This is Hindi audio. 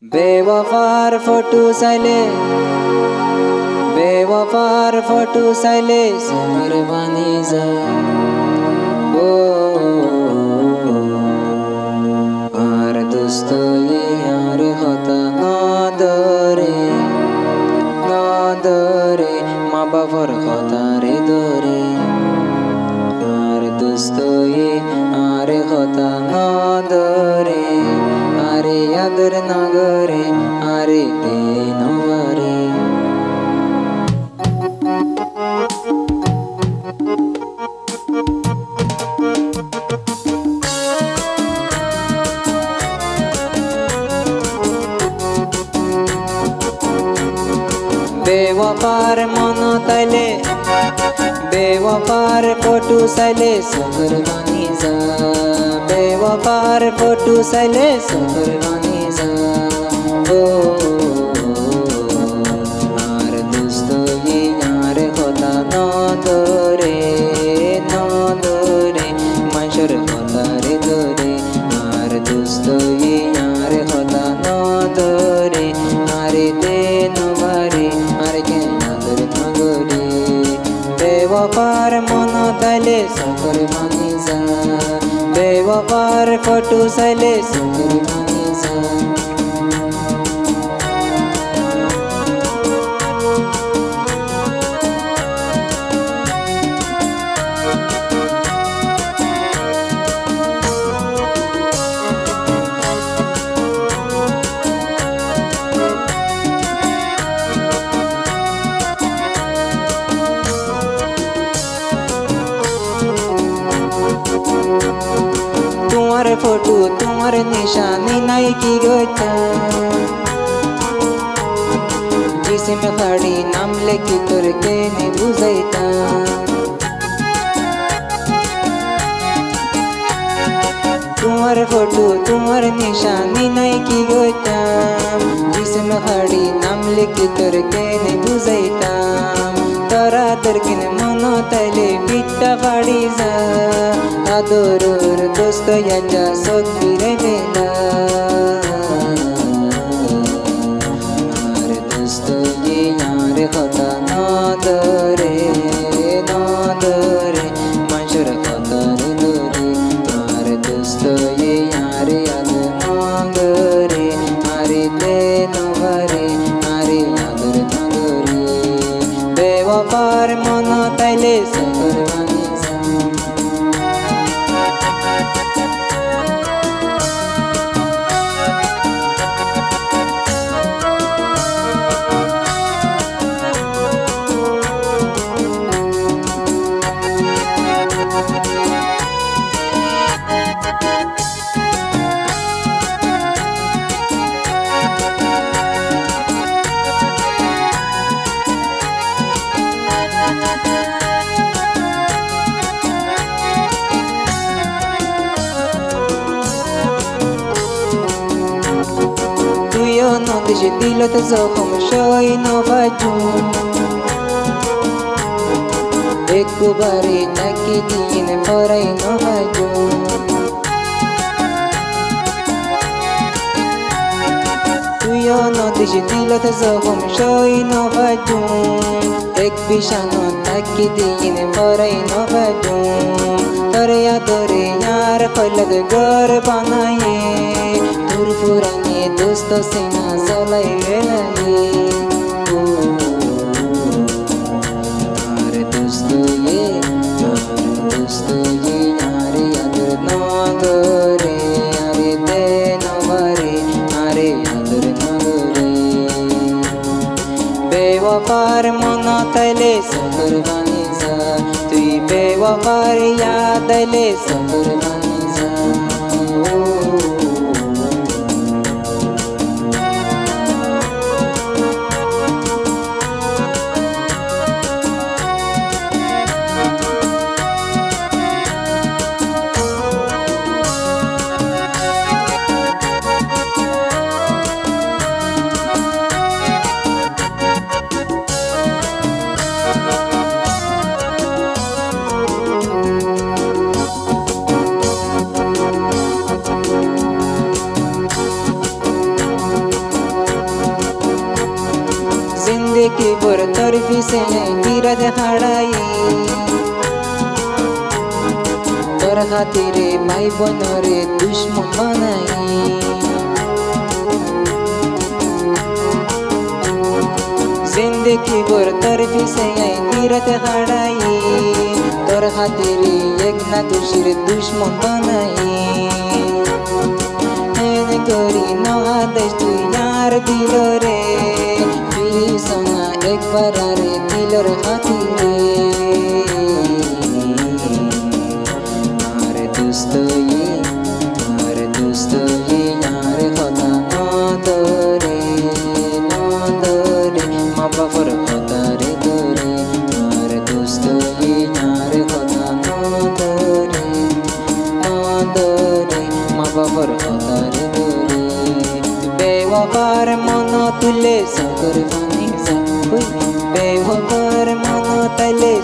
बेवफार फोटो साइले बेवफार फोटो साइले समर बानी जा ओ আর দোস্ত यार হতা নদরে মা বাবার কথা রে দরে আর দোস্ত আর হতা নদরে আরে আদর নগরে আরে দে নবারে बेवफार मन तले बेवफार फोटो साइले सफर बानी जा बेवफार फोटो साइले सफर बानी जा ओ यार दोस्त यार কথা নদরে মানুষের কথা রে দরে আর দোস্ত यार কথা নদরে আরে দে নবারে আরে কে আদর নগরে बेवफार मन तले सफर बानी जा बेवफार फोटो साइले सफर बानी जा তোমার ফটো তোমার নিশানি নাই কি গোটা जिसमें खड़ी नाम लेके तोर के नहीं बुझाइता तुम्हार फोटो तुम्हार निशानी नहीं की गोटा जिसमें खड़ी नाम लेके तोर के नहीं बुझाइता तोरा दरकिन मनो तले बिट्टा फाड़ी जा आदोर दोस्त याच्या सोबती मेला आरे दोस्त यार কথা নদরে মানুষের কথা রে দরে আরে দোস্ত यार আদ নগরে আরে দে নবারে আরে আদর নগরে बेवफार मन तले सफर बानी जा नदीशी दिलं तर जखम शोई न बाजू एक बारी टाकी दिन भराई न बाजू तुझ्या नदीशी दिलं तर जखम शोई न बाजू एक बिशानो टाकी दिन भराई न बाजू तरे यार फलग घर बनाये पुराने दोस्तों से ना जलाई लगे अरे दोस्तों यार आदर नगरे अरे दे नवारे अरे आदर नगरे बेवफार मन तले सफर बानी जा तुई बेवफार याद ले सफर बानी जा जिंदगी भर तोर पीछे गिरत हाड़ाई तोर खातिरे भाई बनरे दुश्मन बनाई जिंदगी भर तोर पीछे गिरत हाड़ाई तोर खातिरे एक ना दूसरे दुश्मन बनाई करी न आदेश तू यार दिलो रे फिरी सोना एक बार रे दिलो रे खातिरे मारे दोस्त ये यार खता न दरे माँ बापर खता रे दरे मारे दोस्त ये यार खता न दरे माँ बापर खता रे बेवफार मन तुले सकर बनी जा बेवफार मन तले